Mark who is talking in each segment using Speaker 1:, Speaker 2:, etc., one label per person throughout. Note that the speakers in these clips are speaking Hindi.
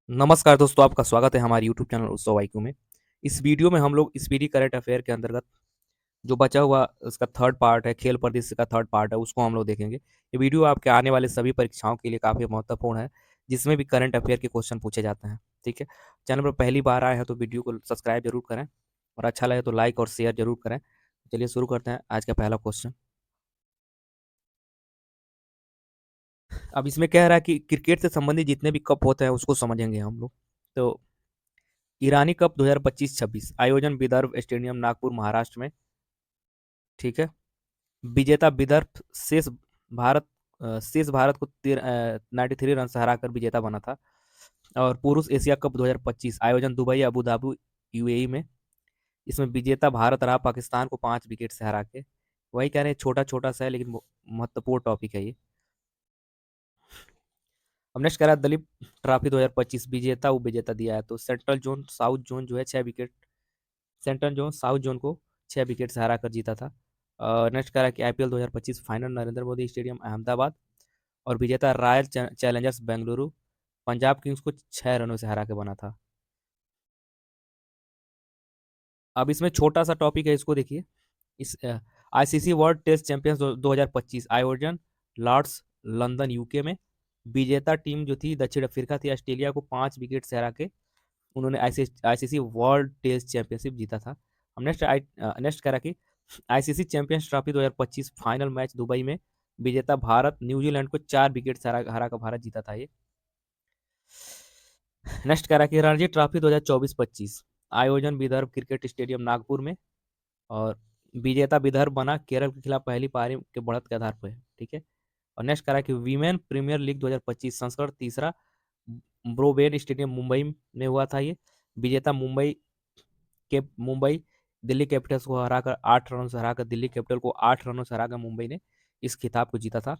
Speaker 1: नमस्कार दोस्तों, आपका स्वागत है हमारे यूट्यूब चैनल उत्सव आईक्यू में। इस वीडियो में हम लोग स्पीडी करंट अफेयर के अंतर्गत जो बचा हुआ उसका थर्ड पार्ट है, खेल परिदृश्य का थर्ड पार्ट है, उसको हम लोग देखेंगे। ये वीडियो आपके आने वाले सभी परीक्षाओं के लिए काफ़ी महत्वपूर्ण है, जिसमें भी करंट अफेयर के क्वेश्चन पूछे जाते हैं। ठीक है, चैनल पर पहली बार आए हैं तो वीडियो को सब्सक्राइब जरूर करें और अच्छा लगे तो लाइक और शेयर जरूर करें। चलिए शुरू करते हैं आज का पहला क्वेश्चन। अब इसमें कह रहा है कि क्रिकेट से संबंधित जितने भी कप होते हैं उसको समझेंगे हम लोग। तो ईरानी कप 2025-26 आयोजन विदर्भ स्टेडियम नागपुर महाराष्ट्र में। ठीक है, विजेता विदर्भ शेष भारत को 93 रन से हराकर विजेता बना था। और पुरुष एशिया कप 2025 आयोजन दुबई अबू धाबी यूएई में। इसमें विजेता भारत रहा पाकिस्तान को 5 विकेट से हरा के। वही कह रहे हैं, छोटा छोटा सा है लेकिन महत्वपूर्ण टॉपिक है ये। अब नेक्स्ट कह रहा है दलीप ट्रॉफी 2025 विजेता उपविजेता दिया है। तो सेंट्रल जोन साउथ जोन जो है 6 wicket, central zone south zone को 6 विकेट से हरा कर जीता था। नेक्स्ट कह रहा है कि IPL 2025 final Narendra Modi stadium Ahmedabad. और विजेता royal Challengers Bengaluru Punjab Kings को 6 रनों से हरा के बना था। अब इसमें छोटा सा टॉपिक है, इसको देखिए। इस आईसीसी वर्ल्ड टेस्ट चैंपियंस 2025 आयोजन लॉर्ड्स लंदन यूके में। विजेता टीम जो थी दक्षिण अफ्रीका थी, ऑस्ट्रेलिया को 5 विकेट से हरा के उन्होंने आईसीसी वर्ल्ड टेस्ट चैंपियनशिप जीता था। हम नेक्स्ट कह रहा कि ICC champions trophy 2025 final match Dubai में। विजेता भारत न्यूजीलैंड को 4 विकेट से हरा हरा कर भारत जीता था ये। नेक्स्ट कह रहा कि रणजी ट्रॉफी 2024-25 आयोजन विदर्भ क्रिकेट स्टेडियम नागपुर में। और विजेता विदर्भ बना, केरल के खिलाफ पहली पारी के बढ़त के आधार पर। ठीक है। और नेक्स्ट कह रहा कि वीमेन प्रीमियर लीग 2025 संस्करण तीसरा ब्रोवेन स्टेडियम मुंबई में हुआ था ये। विजेता मुंबई दिल्ली कैपिटल्स को हराकर 8 रनों से हराकर दिल्ली कैपिटल को 8 रनों से हराकर मुंबई ने इस खिताब को जीता था।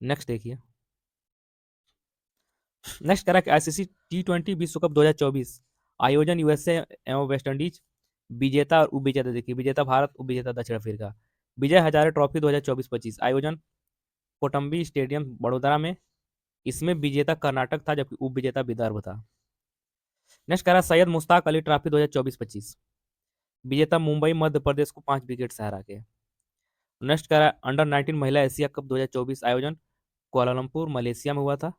Speaker 1: नेक्स्ट देखिए। नेक्स्ट कह रहा है कि आईसीसी T20 विश्व कप 2024 आयोजन यूएसए एवं वेस्ट इंडीज। विजेता और उपविजेता देखिए, विजेता भारत उपविजेता दक्षिण अफ्रीका। विजय हजारे ट्रॉफी 2024-25 आयोजन कोटम्बी स्टेडियम बड़ोदरा में। इसमें विजेता कर्नाटक था जबकि उपविजेता विदर्भ था। नेक्स्ट कह रहा है सैयद मुश्ताक अली ट्रॉफी 2024-25 विजेता मुंबई मध्य प्रदेश को 5 विकेट से हरा के। नेक्स्ट कह रहा है अंडर 19 महिला एशिया कप 2024 आयोजन कुआलालंपुर मलेशिया में हुआ था।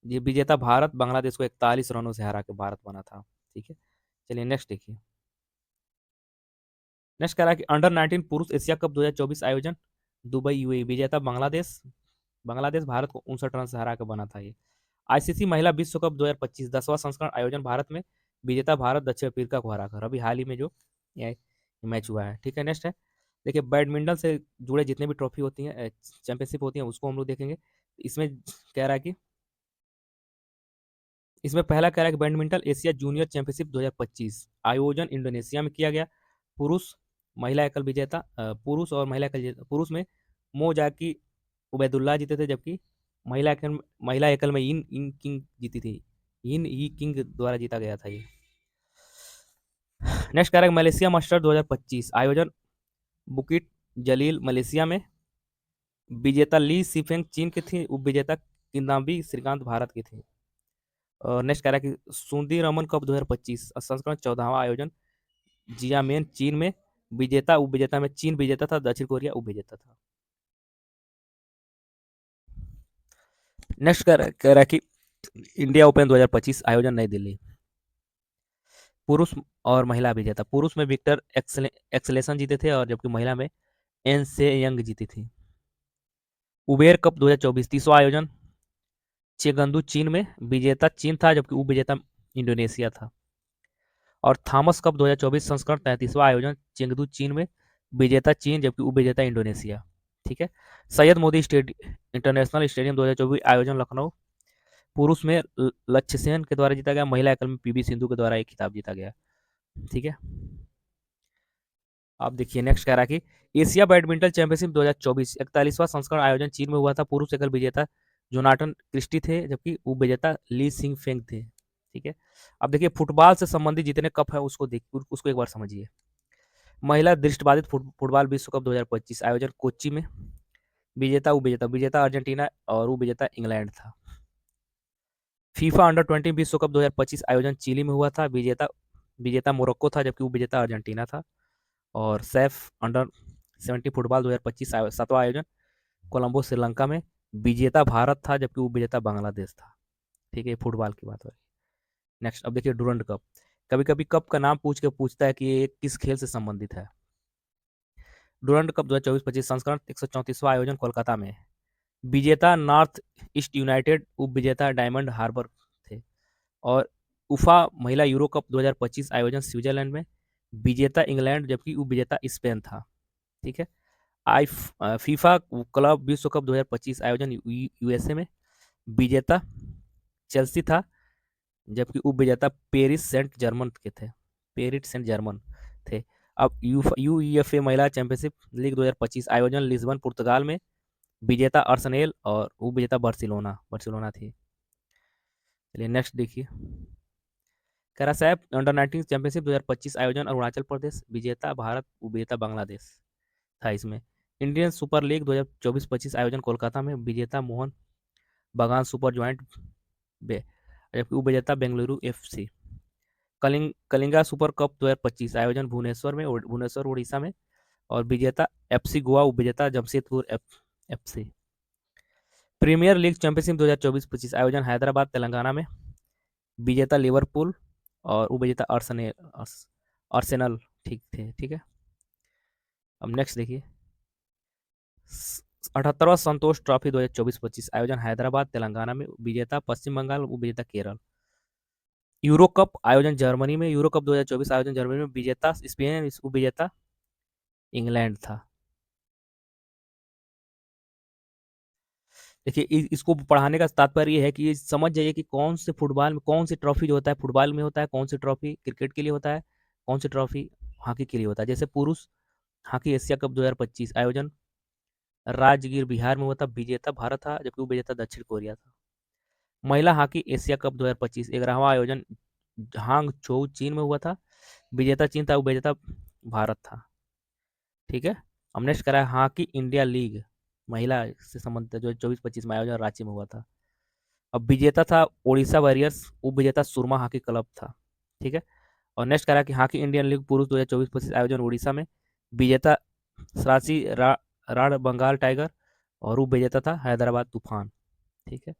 Speaker 1: ये विजेता भारत बांग्लादेश को 41 रनों से हरा के भारत बना था। ठीक है, चलिए नेक्स्ट देखिए। नेक्स्ट कह रहा है कि अंडर 19 पुरुष एशिया कप 2024 आयोजन दुबई यूएई। विजेता बांग्लादेश बांग्लादेश भारत को 59 रन से हरा के बना था ये। आईसीसी महिला विश्व कप 2025 10वां संस्करण आयोजन भारत में। विजेता भारत दक्षिण अफ्रीका को हराकर, अभी हाल ही में जो ये मैच हुआ है। ठीक है, नेक्स्ट है देखिए बैडमिंटन से जुड़े जितने भी ट्रॉफी होती हैं, चैंपियनशिप होती हैं, उसको हम लोग देखेंगे। इसमें कह रहा है कि इसमें पहला कह रहा है कि बैडमिंटन एशिया जूनियर चैंपियनशिप 2025 आयोजन इंडोनेशिया में किया गया। पुरुष महिला एकल विजेता पुरुष और महिला एकल पुरुष में मोजाकी उबैदुल्ला जीते थे, जबकि महिला एकल में इन इन किंग जीती थी। इन ई किंग द्वारा जीता गया था ये। नेक्स्ट कह रहा है मलेशिया मास्टर 2025 आयोजन बुकिट जलील मलेशिया में। विजेता ली सिफेंग चीन की थी, उपविजेता किदाम्बी श्रीकांत भारत की थी। और नेक्स्ट कह रहा है कि सुंदी रमन कप 2025 संस्करण 14वां आयोजन जियामेन चीन में। विजेता उपविजेता में चीन विजेता था, दक्षिण कोरिया उपविजेता था। नेक्स्ट कह रहा है कि इंडिया ओपन 2025 आयोजन नई दिल्ली। पुरुष और महिला विजेता, पुरुष में विक्टर एक्सलेशन जीते थे और जबकि महिला में एन से यंग जीती थी। उबेर कप 2024 तीसरा आयोजन चेगंदू चीन में। विजेता चीन था जबकि उपविजेता इंडोनेशिया था। और थॉमस कप 2024 संस्करण 33वां आयोजन चेंगदू चीन में। विजेता चीन जबकि उपविजेता इंडोनेशिया। ठीक है। सैयद मोदी इंटरनेशनल स्टेडियम 2024 आयोजन लखनऊ। पुरुष में लक्ष्य सेन के द्वारा जीता गया, महिला एकल में पीवी सिंधु के द्वारा एक खिताब जीता गया। ठीक है। अब देखिए नेक्स्ट कह रहा है कि एशिया बैडमिंटन चैंपियनशिप 2024 41वां संस्करण आयोजन चीन में हुआ था। पुरुष एकल विजेता जोनाटन क्रिस्टी थे जबकि उप विजेता ली सिंग फेंग थे। ठीक है। अब देखिए फुटबॉल से संबंधित जितने कप है उसको एक बार समझिए। महिला दृष्टिबाधित फुटबॉल विश्व कप 2025 आयोजन कोच्चि में। विजेता उपविजेता, विजेता अर्जेंटीना और उपविजेता इंग्लैंड था। फीफा अंडर 20 विश्व कप 2025 आयोजन चिली में हुआ था। विजेता विजेता मोरक्को था, जबकि उपविजेता अर्जेंटीना था। और सैफ अंडर 70 फुटबॉल 2025 सातवां आयोजन कोलंबो श्रीलंका में। विजेता भारत था, जबकि उपविजेता बांग्लादेश था। ठीक है, फुटबॉल की बात हो रही है। नेक्स्ट, अब देखिए डूरंड कप। कभी कभी कप का नाम पूछ के पूछता है कि ये किस खेल से संबंधित है। डूरंड कप 2024-25 संस्करण 134वां आयोजन कोलकाता में। विजेता नॉर्थ ईस्ट यूनाइटेड, उपविजेता डायमंड हार्बर थे। और उफा महिला यूरो कप 2025 आयोजन स्विट्जरलैंड में। विजेता इंग्लैंड, जबकि उपविजेता स्पेन था। ठीक है। आई फीफा क्लब विश्व कप 2025 आयोजन यूएसए में। विजेता चेल्सी था, जबकि उपविजेता पेरिस सेंट जर्मन के थे। पेरिस सेंट जर्मन थे। अब यूईएफए महिला चैंपियनशिप लीग 2025 आयोजन लिस्बन पुर्तगाल में। विजेता अर्सेनल और उपविजेता बार्सिलोना बार्सिलोना थी। चलिए नेक्स्ट देखिए। करासैप अंडर 19 चैंपियनशिप 2025 आयोजन अरुणाचल प्रदेश। विजेता भारत, उपविजेता बांग्लादेश था इसमें। इंडियन सुपर लीग 2024-25 आयोजन कोलकाता में। विजेता मोहन बगान सुपर जॉइंट बे, जबकि उपविजेता Bengaluru FC. Kalinga super cup 2025 आयोजन भुवनेश्वर उड़ीसा में। और विजेता एफसी गोवा, उपविजेता Jamshedpur FC. Premier league championship 2024-25 आयोजन हैदराबाद तेलंगाना में। विजेता लिवरपूल और उपविजेता आर्सेनल ठीक थे। ठीक है। अब नेक्स्ट देखिए। 78वां संतोष ट्रॉफी 2024-25 आयोजन हैदराबाद तेलंगाना में। विजेता पश्चिम बंगाल, उपविजेता केरल। यूरो कप आयोजन जर्मनी में। यूरो कप 2024 आयोजन जर्मनी में। विजेता स्पेन, उपविजेता इंग्लैंड था। देखिए इसको पढ़ाने का तात्पर्य ये है कि ये समझ जाइए कि कौन से फुटबॉल में कौन सी ट्रॉफी जो होता है फुटबॉल में होता है, कौन सी ट्रॉफी क्रिकेट के लिए होता है, कौन सी ट्रॉफी हॉकी के लिए होता है। जैसे पुरुष हॉकी एशिया कप 2025 आयोजन राजगीर बिहार में हुआ था। विजेता भारत था, जबकि उपविजेता दक्षिण कोरिया था। महिला हॉकी एशिया कप 2025 11वां आयोजन हांग चोउ चीन में हुआ था। विजेता चीन था, उपविजेता भारत था। ठीक है। हमने करा है हॉकी इंडिया लीग महिला से संबंधित जो 24-25 में आयोजन रांची में हुआ था। अब विजेता था ओडिशा वॉरियर्स, उपविजेता सुरमा हॉकी क्लब था। ठीक है। और नेक्स्ट करा कि हॉकी इंडियन लीग पुरुष 2024-25 आयोजन उड़ीसा में। विजेता सरासी राण बंगाल टाइगर और उपविजेता था हैदराबाद तूफान। ठीक है।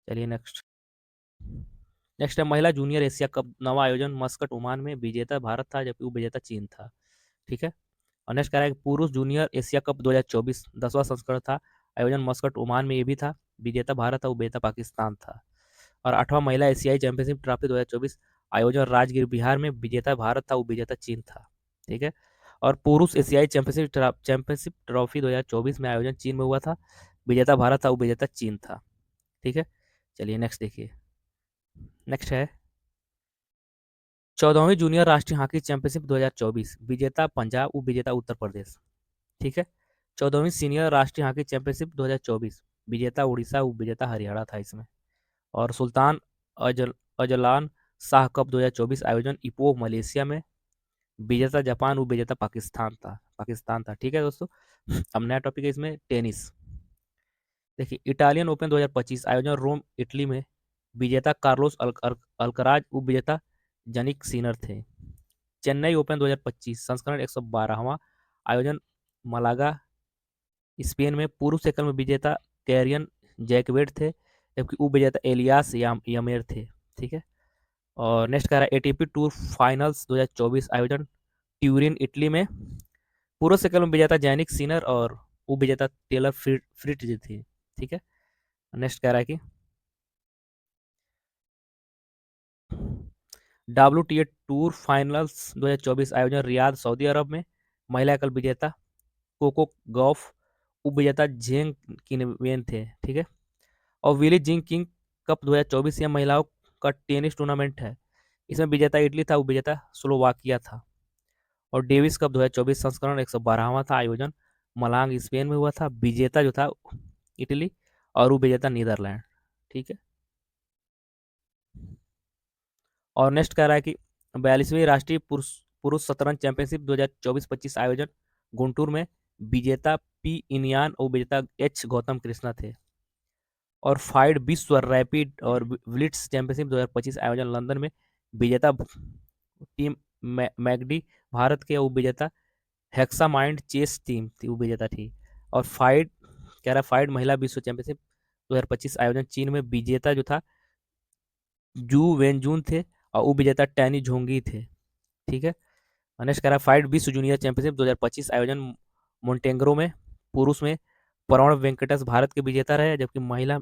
Speaker 1: चलिए नेक्स्ट। नेक्स्ट है महिला जूनियर एशिया कप नवा आयोजन मस्कट ओमान में। विजेता भारत था, जबकि उपविजेता चीन था। ठीक है। और नेक्स्ट कह रहा है कि पुरुष जूनियर एशिया कप 2024 10वां संस्करण था आयोजन मस्कट ओमान में। ये भी था। विजेता भारत था, उपविजेता पाकिस्तान था। और 8वां महिला एशियाई चैंपियनशिप ट्रॉफी 2024 आयोजन राजगीर बिहार में। विजेता भारत था, उपविजेता चीन था। ठीक है। और पुरुष एशियाई चैंपियनशिप ट्रॉफी 2024 में आयोजन चीन में हुआ था। विजेता भारत था, उपविजेता चीन था। ठीक है। चलिए नेक्स्ट देखिए। नेक्स्ट है 14वीं जूनियर राष्ट्रीय हॉकी चैंपियनशिप 2024 विजेता पंजाब, उपविजेता उत्तर प्रदेश। ठीक है। 14वीं सीनियर राष्ट्रीय हॉकी चैंपियनशिप 2024 विजेता उड़ीसा, उपविजेता हरियाणा था इसमें। और सुल्तान अजलान शाह कप 2024 आयोजन इपो मलेशिया में। विजेता जापान, उपविजेता पाकिस्तान था। ठीक है दोस्तों। अब नया टॉपिक है इसमें टेनिस। देखिए इटालियन ओपन 2025 आयोजन रोम इटली में। विजेता कार्लोस अल्कराज, उपविजेता जनिक सीनर थे। चेन्नई ओपन 2025 संस्करण 112वां आयोजन मलागा स्पेन में। पुरुष एकल में विजेता कैरियन जैकवेट थे, जबकि उपविजेता एलियास यमेर थे। ठीक है। और नेक्स्ट कह रहा है एटीपी टूर फाइनल्स 2024 आयोजन ट्यूरिन इटली में। पुरुष एकल में विजेता जैनिक सीनर और उपविजेता टेलर फ्रिट जी थी। ठीक है। नेक्स्ट कह रहा है कि WTA टूर फाइनल्स 2024 आयोजन रियाद सऊदी अरब में। महिला एकल विजेता कोको गॉफ, उपविजेता जेंग किनवेन थे। ठीक है। और विली जिंग किंग कप 2024 यह महिलाओं का टेनिस टूर्नामेंट है। इसमें विजेता इटली था, उपविजेता स्लोवाकिया था। और डेविस कप 2024 संस्करण 112वां था आयोजन मलांग स्पेन में हुआ था। विजेता जो था इटली और उपविजेता नीदरलैंड। ठीक है। और नेक्स्ट कह रहा है कि 42वीं राष्ट्रीय पुरुष पुरुष शतरंज चैंपियनशिप 2024-25 आयोजन गुंटूर में। विजेता पी इनियान और विजेता एच गौतम कृष्णा थे। और फाइड विश्व रैपिड और ब्लिट्स चैंपियनशिप 2025 आयोजन लंदन में। विजेता टीम मैगडी भारत के उपविजेता हेक्सा माइंड चेस टीम थी, उपविजेता थी। और फाइड कह रहा फाइड महिला विश्व चैंपियनशिप 2025 आयोजन चीन में विजेता जो था जू वेनजून थे और उपविजेता टैनी झोंगी थे। ठीक है। नेक्स्ट कह रहा फाइड विश्व जूनियर चैंपियनशिप 2025 आयोजन मोन्टेग्रो में। पुरुष में प्रणव वेंकटेश भारत के विजेता रहे, जबकि महिला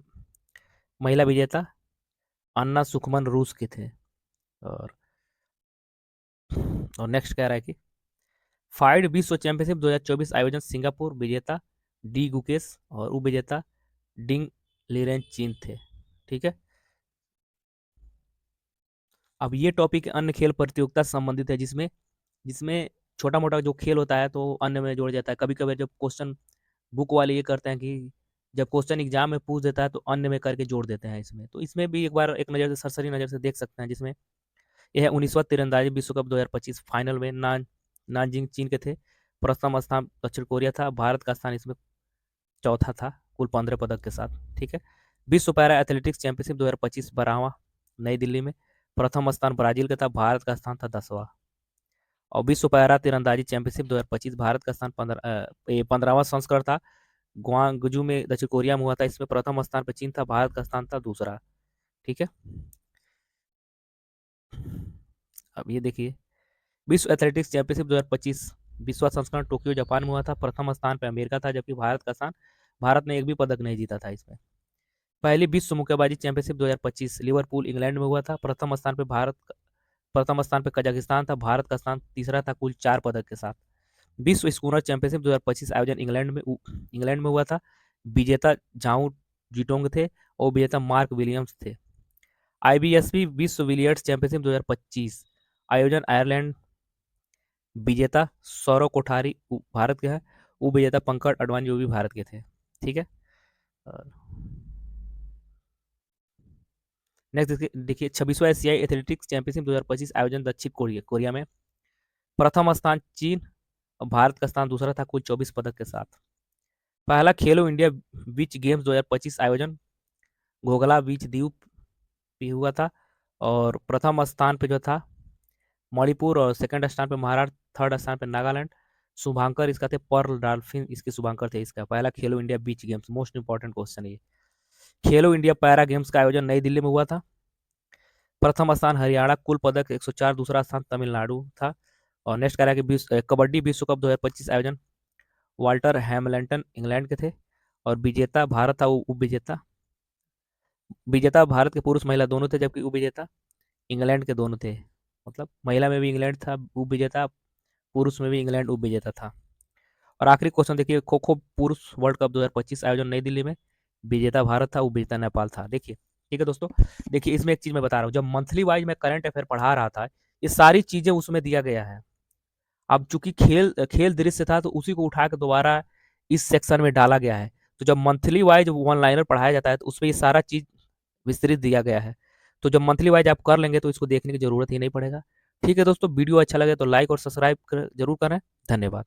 Speaker 1: महिला विजेता अन्ना सुखमन रूस के थे। और नेक्स्ट कह रहा है कि फाइड विश्व चैंपियनशिप 2024 आयोजन सिंगापुर, विजेता डी गुकेश और उपविजेता डिंग लीरेन चीन थे। ठीक है। अब ये टॉपिक अन्य खेल प्रतियोगिता से संबंधित है, जिसमें जिसमें छोटा मोटा जो खेल होता है तो अन्य में जोड़ जाता है। कभी कभी जब क्वेश्चन बुक वाले ये करते हैं कि जब क्वेश्चन एग्जाम में पूछ देता है तो अन्य में करके जोड़ देते हैं इसमें, तो इसमें भी एक बार एक नज़र से सरसरी नज़र से देख सकते हैं। जिसमें यह है 19वां तीरंदाजी विश्व कप 2025 फाइनल में नानजिंग चीन के थे। प्रथम स्थान दक्षिण कोरिया था। भारत का स्थान इसमें चौथा था कुल 15 पदक के साथ। ठीक है। विश्व पैरा एथलेटिक्स चैंपियनशिप 2025 12वां नई दिल्ली में। प्रथम स्थान ब्राजील का था। भारत का स्थान था 10वां। और विश्व पैरा तीरंदाजी चैंपियनशिप 2025 भारत का स्थान 15वां संस्करण था। ग्वांगजू में दक्षिण कोरिया में हुआ था। इसमें प्रथम स्थान पर चीन था। भारत का स्थान था दूसरा। ठीक है। अब ये देखिए विश्व एथलेटिक्स चैंपियनशिप 2025 विश्व संस्करण टोक्यो जापान में हुआ था। प्रथम स्थान पर अमेरिका था, जबकि भारत ने एक भी पदक नहीं जीता था इसमें। पहली विश्व मुक्केबाजी चैंपियनशिप 2025 लिवरपूल इंग्लैंड में हुआ था। प्रथम स्थान पर कजाकिस्तान था। भारत का स्थान तीसरा था कुल 4 पदक के साथ। विश्व स्कूनर चैंपियनशिप 2025 आयोजन इंग्लैंड में हुआ था। विजेता झाऊ जिटोंग थे और विजेता मार्क विलियम्स थे। आईबीएसपी विश्व बिलियर्ड्स चैंपियनशिप 2025 आयोजन आयरलैंड। विजेता सौरव कोठारी भारत के हैं। उपविजेता पंकज अडवाणी जो भी भारत के थे। ठीक है। नेक्स्ट देखिए 26वां एशियाई एथलेटिक्स चैंपियनशिप 2025 आयोजन दक्षिण कोरिया में। प्रथम स्थान चीन और भारत का स्थान दूसरा था कुल 24 पदक के साथ। पहला खेलो इंडिया बीच गेम्स 2025 आयोजन घोघला बीच द्वीप भी हुआ था। और प्रथम स्थान पे जो था मणिपुर और सेकंड स्थान पे महाराष्ट्र, थर्ड स्थान पे नागालैंड। शुभांकर इसका थे पर्ल डॉल्फिन इसके शुभांकर थे। इसका पहला खेलो India beach games most important question है। खेलो इंडिया पैरा गेम्स का आयोजन नई दिल्ली में हुआ था। प्रथम स्थान हरियाणा, कुल पदक 104, दूसरा स्थान तमिलनाडु था। और नेक्स्ट कह रहा है कि कबड्डी विश्व कप 2025 आयोजन वाल्टर हैमिल्टन इंग्लैंड के थे। और विजेता भारत था। उपविजेता विजेता भारत के पुरुष महिला दोनों थे, जबकि उपविजेता इंग्लैंड के दोनों थे। मतलब महिला में भी इंग्लैंड था उपविजेता, पुरुष में भी इंग्लैंड उपविजेता था। और आखिरी क्वेश्चन देखिए खो खो पुरुष वर्ल्ड कप 2025 आयोजन नई दिल्ली में। विजेता भारत था, उपविजेता नेपाल था। देखिए ठीक है दोस्तों, देखिए इसमें एक चीज मैं बता रहा हूँ, जब मंथली वाइज मैं करंट अफेयर पढ़ा रहा था ये सारी चीजें उसमें दिया गया है। अब चूंकि खेल खेल दृश्य था तो उसी को उठा के दोबारा इस सेक्शन में डाला गया है। तो जब मंथली वाइज वन लाइनर पढ़ाया जाता है तो उसमें ये सारा चीज विस्तृत दिया गया है। तो जब मंथली वाइज आप कर लेंगे तो इसको देखने की जरूरत ही नहीं पड़ेगा। ठीक है दोस्तों, वीडियो अच्छा लगे तो लाइक और सब्सक्राइब जरूर करें। धन्यवाद।